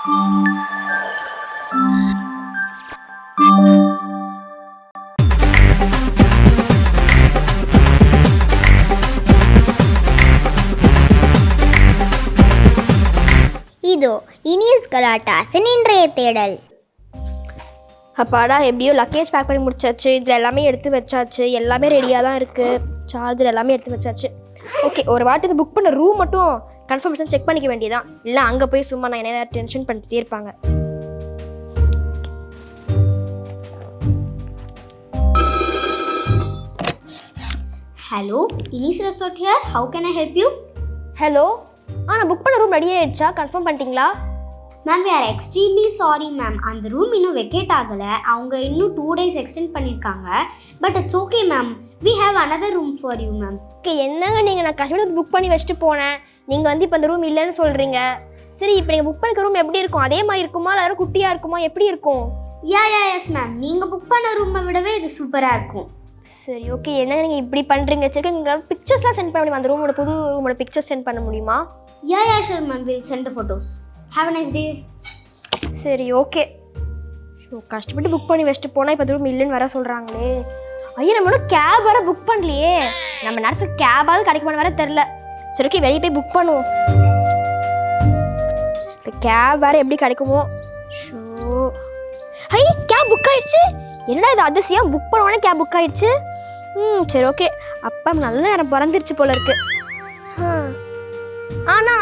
இதோ இனியஸ் கலாட்டாஸின் இன்றைய தேடல். அப்பாடா, எப்படியோ லக்கேஜ் பேக் பண்ணி முடிச்சாச்சு. இதில் எல்லாமே எடுத்து வச்சாச்சு. எல்லாமே ரெடியாக தான் இருக்குது. சார்ஜர் எல்லாமே எடுத்து வச்சாச்சு. ஓகே, ஒரு வாட்டி இது புக் பண்ண ரூம் மட்டும் கன்ஃபர்மேஷன் செக் பண்ணிக்க வேண்டியதான். இல்லை அங்கே போய் சும்மா நான் என்ன டென்ஷன் பண்ணிட்டே இருப்பாங்க. ஹலோ, இனிஸ் resort here. How can I help you? Hello, நான் புக் பண்ண ரூம் ரெடி ஆகிடுச்சா? கன்ஃபார்ம் பண்ணிட்டீங்களா? Ma'am, we are extremely sorry ma'am. அந்த ரூம் இன்னும் வெக்கேட் ஆகலை. அவங்க இன்னும் 2 days எக்ஸ்டெண்ட் பண்ணியிருக்காங்க. But it's okay ma'am. We have another room for you ma'am. Okay, என்னங்க நீங்கள், நான் கஷ்டப்பட்டு புக் பண்ணி வச்சுட்டு போனேன். நீங்கள் வந்து இப்போ அந்த ரூம் இல்லைன்னு சொல்கிறீங்க. சரி, இப்போ நீங்கள் புக் பண்ணிக்க ரூம் எப்படி இருக்கும்? அதே மாதிரி இருக்குமா, இல்லை குட்டியாக இருக்குமா, எப்படி இருக்கும்? Yes ma'am. நீங்கள் புக் பண்ண ரூமை விடவே இது சூப்பராக இருக்கும். சரி, ஓகே. என்னங்க நீங்கள் இப்படி பண்ணுறீங்க? சரி, நீங்கள் பிக்சர்ஸ்லாம் சென்ட் பண்ண முடியுமா? அந்த ரூமோட புது ரூமோட பிக்சர்ஸ் சென்ட் பண்ண முடியுமா? Sure ma'am. Will send the photos. Have a nice day. சரி, ஓகே. ஸோ கஷ்டப்பட்டு புக் பண்ணி வச்சுட்டு போனால் இப்போ ரூம் இல்லைன்னு வர சொல்கிறாங்களே. ஐயோ, நம்ம இன்னும் கேப் வேறு புக் பண்ணலையே. நம்ம நேரத்துக்கு கேபாவது கிடைக்குமான்னு வேறு தெரில. சரி, ஓகே, வெளியே போய் புக் பண்ணுவோம். இப்போ கேப் வேறு எப்படி கிடைக்குமோ? ஷோ, ஐ கேப் புக் ஆகிடுச்சு. என்னடா இது அதிசயம், புக் பண்ணுவோன்னே கேப் புக் ஆகிடுச்சு. சரி, ஓகே. அப்போ நல்ல நேரம் பிறந்துருச்சு போல இருக்கு. அதாண்ணா.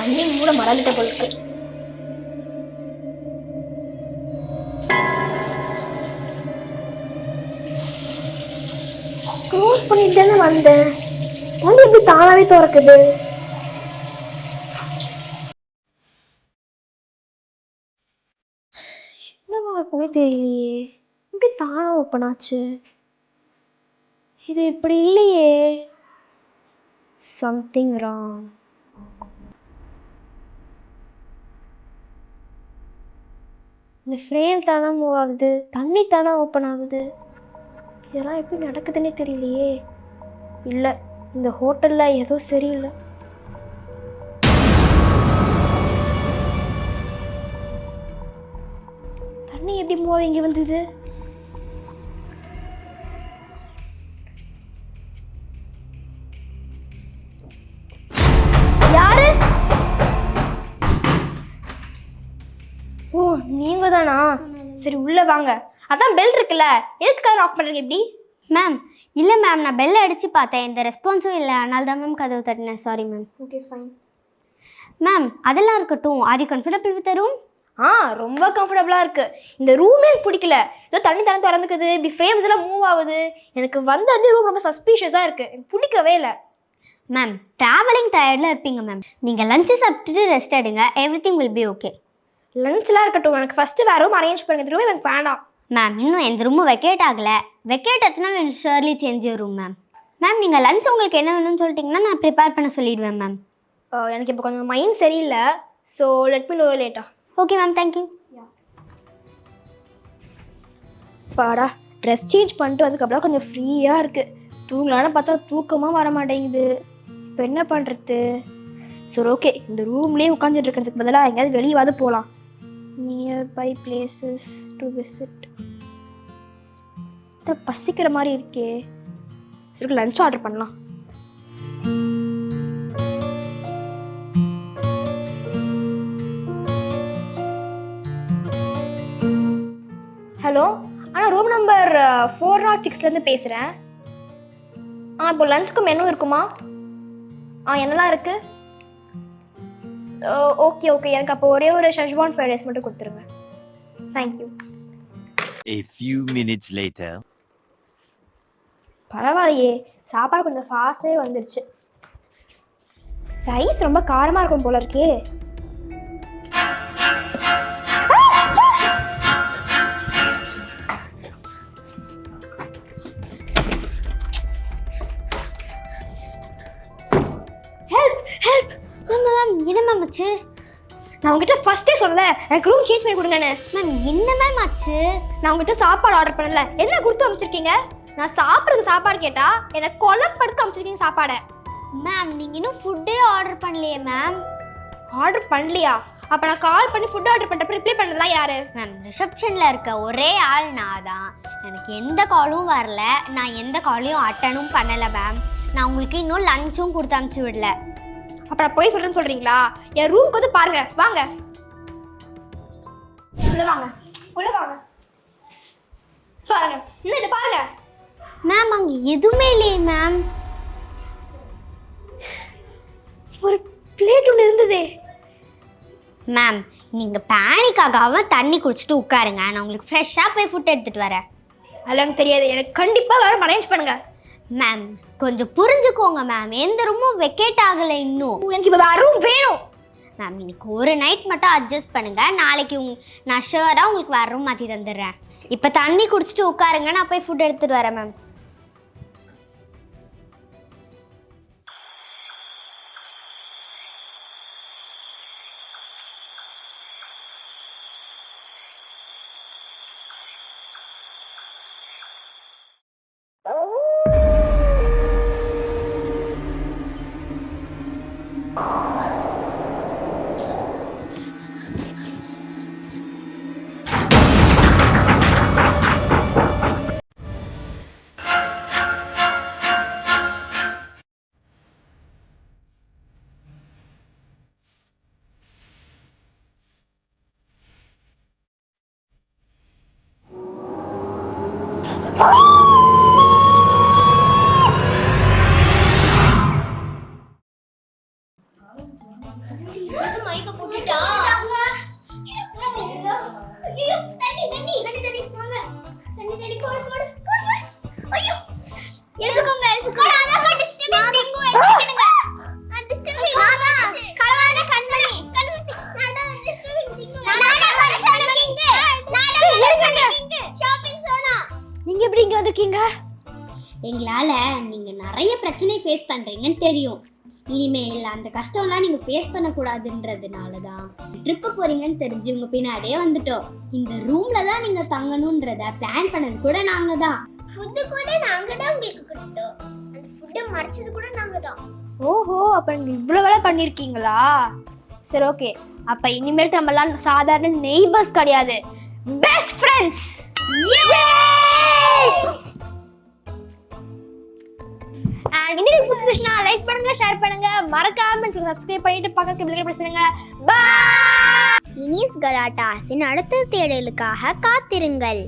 தண்ணி மூட மறந்துட்ட போலுக்கு. க்ளோஸ் பண்ணிட்டு தானே வந்தேன். வந்து எப்படி தானாவே திறக்குது? என்னவா இருக்குமே தெரியலையே. எப்படி தானா ஓப்பன் ஆச்சு? இது இப்படி இல்லையே. Something wrong. இந்த ஃப்ரேம் தானே மூவ் ஆகுது, தண்ணி தானே ஓப்பன் ஆகுது. இதெல்லாம் எப்படி நடக்குதுன்னே தெரியலையே. இல்லை, இந்த ஹோட்டலில் ஏதோ சரியில்லை. தண்ணி எப்படி மூவ் இங்கே வந்தது? யாரு? ஓ, நீங்க தானா? சரி, உள்ள வாங்க. அதான் பெல் இருக்குல்ல, எதுக்காக லாக் பண்ணுறீங்க இப்படி? மேம், இல்லை மேம், நான் பெல்லை அடித்து பார்த்தேன். எந்த ரெஸ்பான்ஸும் இல்லை. அதனால தான் மேம் கதவு தட்டினேன். Sorry ma'am. Okay, fine. Ma'am, அதெல்லாம் இருக்கட்டும். Are you comfortable with the room? ரொம்ப கம்ஃபர்டபுளாக இருக்குது. இந்த ரூமே எனக்கு பிடிக்கல. ஏதோ தண்ணி திறந்துக்குது, இப்படி ஃப்ரேம்ஸ் எல்லாம் மூவ் ஆகுது. எனக்கு வந்து ரூம் ரொம்ப சஸ்பீஷியஸாக இருக்குது. எனக்கு பிடிக்கவே இல்லை. மேம், ட்ராவலிங் டயர்டில் இருப்பீங்க மேம். நீங்கள் லஞ்சு சாப்பிட்டுட்டு ரெஸ்ட் எடுங்க. Everything will be okay. லஞ்ச்லாம் இருக்கட்டும், எனக்கு ஃபஸ்ட்டு வேறு ரூம் அரேஞ்ச் பண்ணுங்க. இந்த ரூம் எனக்கு வேண்டாம். மேம், இன்னும் எந்த ரூமும் வெக்கேட் ஆகலை. வெக்கேட் ஆச்சுன்னா will surely change your room ma'am. Ma'am, நீங்கள் லஞ்ச் உங்களுக்கு என்ன வேணும்னு சொல்லிட்டிங்கன்னா நான் ப்ரிப்பேர் பண்ண சொல்லிவிடுவேன் மேம். எனக்கு இப்போ கொஞ்சம் மைண்ட் சரியில்லை. ஸோ லெட் மீ நோ லேட்டா. Okay ma'am, thank you. பாடா, ட்ரெஸ் சேஞ்ச் பண்ணிட்டு அதுக்கப்புறம் கொஞ்சம் ஃப்ரீயாக இருக்குது. தூங்கலான்னு பார்த்தா தூக்கமாக வர மாட்டேங்குது. இப்போ என்ன பண்ணுறது? சரி, ஓகே, இந்த ரூம்லேயே உட்காந்துட்டு இருக்கிறதுக்கு பதிலாக எங்கேயாவது வெளியவாது போகலாம். Nearby places to visit. பசிக்கிற மாதிரி இருக்கே. சரி, லஞ்ச் ஆர்டர் பண்ணலாம். ஹலோ ரூம் நம்பர் 406 பேசுகிறேன். இப்போ லஞ்சுக்கு மெனு இருக்குமா? என்னெல்லாம் இருக்கு? ஓகே எனக்கு அப்போ ஒரே ஒரு ஷெஸ்வான் ஃப்ரைட் ரைஸ் மட்டும் கொடுத்துருங்க. Thank you. A few minutes later. பரவாயில்லையே, சாப்பாடு கொஞ்சம் ஃபாஸ்ட்டாகவே வந்துருச்சு. ரைஸ் ரொம்ப காரமாக இருக்கும் போல இருக்கே. மேம் என்ன மேம் ஆச்சு? நான் உங்ககிட்ட ஃபர்ஸ்டே சொல்லல எனக்கு ரூம் சேஞ்ச் பண்ணி கொடுங்கன்னு. மேம் என்ன மேம் ஆச்சு? நான் உங்ககிட்ட சாப்பாடு ஆர்டர் பண்ணல, என்ன கொடுத்து அமைச்சிருக்கீங்க? நான் சாப்பிட்றதுக்கு சாப்பாடு கேட்டா எனக்கு கொலை படுக்க அமைச்சிருக்கீங்க சாப்பாடை. மேம் நீங்கள் இன்னும் ஃபுட்டே ஆர்டர் பண்ணலையே மேம். ஆர்டர் பண்ணலையா? அப்போ நான் கால் பண்ணி ஃபுட் ஆர்டர் பண்ணுறப்ப ரிப்ளை பண்ணதெல்லாம் யாரு? மேம் ரிசப்ஷனில் இருக்க ஒரே ஆள் நான் தான். எனக்கு எந்த காலும் வரல, நான் எந்த காலையும் அட்டனும் பண்ணலை மேம். நான் உங்களுக்கு இன்னும் லஞ்சும் கொடுத்து அனுப்பிச்சி விடல. அப்புறம் போய் சொல்கிறேன்னு சொல்கிறீங்களா? என் ரூமுக்கு வந்து பாருங்க, வாங்க உள்ள வாங்க பாருங்க, இன்னும் இதை பாருங்க மேம். அங்கே எதுவுமே இல்லையே மேம். ஒரு பிளேட் ஒன்று இருந்ததே. மேம் நீங்கள் பேனிக் ஆகாமல் தண்ணி குடிச்சிட்டு உட்காருங்க, நான் உங்களுக்கு ஃப்ரெஷ்ஷாக போய் ஃபுட் எடுத்துகிட்டு வரேன். அதெல்லாம் எனக்கு தெரியாது, எனக்கு கண்டிப்பாக வேறு அரேஞ்ச் பண்ணுங்க. மேம் கொஞ்சம் புரிஞ்சுக்கோங்க மேம், எந்த ரூமும் வெக்கேட் ஆகலை இன்னும். எனக்கு இப்போ வேறு ரூம் வேணும் மேம். இன்னைக்கு ஒரு நைட் மட்டும் அட்ஜஸ்ட் பண்ணுங்கள், நாளைக்கு நான் ஷுவராக உங்களுக்கு வேறு ரூம் மாற்றி தந்துடுறேன். இப்போ தண்ணி குடிச்சிட்டு உட்காருங்க, நான் போய் ஃபுட் எடுத்துகிட்டு வரேன் மேம். நீங்க எப்படி இங்க வந்திருக்கீங்க? எங்களால் நீங்கள் நிறைய பிரச்சனை ஃபேஸ் பண்ணுறீங்கன்னு தெரியும். இனிமேல் அந்த கஷ்டம்லாம் நீங்கள் ஃபேஸ் பண்ணக்கூடாதுன்றதுனால தான் ட்ரிப்பு போகிறீங்கன்னு தெரிஞ்சு உங்கள் பின்னாடியே வந்துட்டோம். இந்த ரூமில் தான் நீங்கள் தங்கணுன்றத பிளான் பண்ணது கூட நாங்கள் தான். ஃபுட்டு கூட நாங்கள் தான் உங்களுக்கு கொடுத்தோம். அந்த ஃபுட்டை மறைச்சது கூட நாங்கள் தான். ஓஹோ, அப்ப நீங்க இவ்வளவு வேலை பண்ணிருக்கீங்களா? சரி ஓகே, அப்ப இனிமேல் நம்ம எல்லாம் சாதாரண நெய்பர்ஸ் கிடையாது, பெஸ்ட் ஃப்ரெண்ட்ஸ். இன்னைக்கு பிடிச்சிருந்துச்சுன்னா லைக் பண்ணுங்க, ஷேர் பண்ணுங்க, மறக்காம சப்ஸ்கிரைப் பண்ணிட்டு பக்கத்துல பெல் பிரஸ் பண்ணுங்க. பை. இனிஸ் கலாட்டாஸின் அடுத்த தேடலுக்காக காத்திருங்கள்.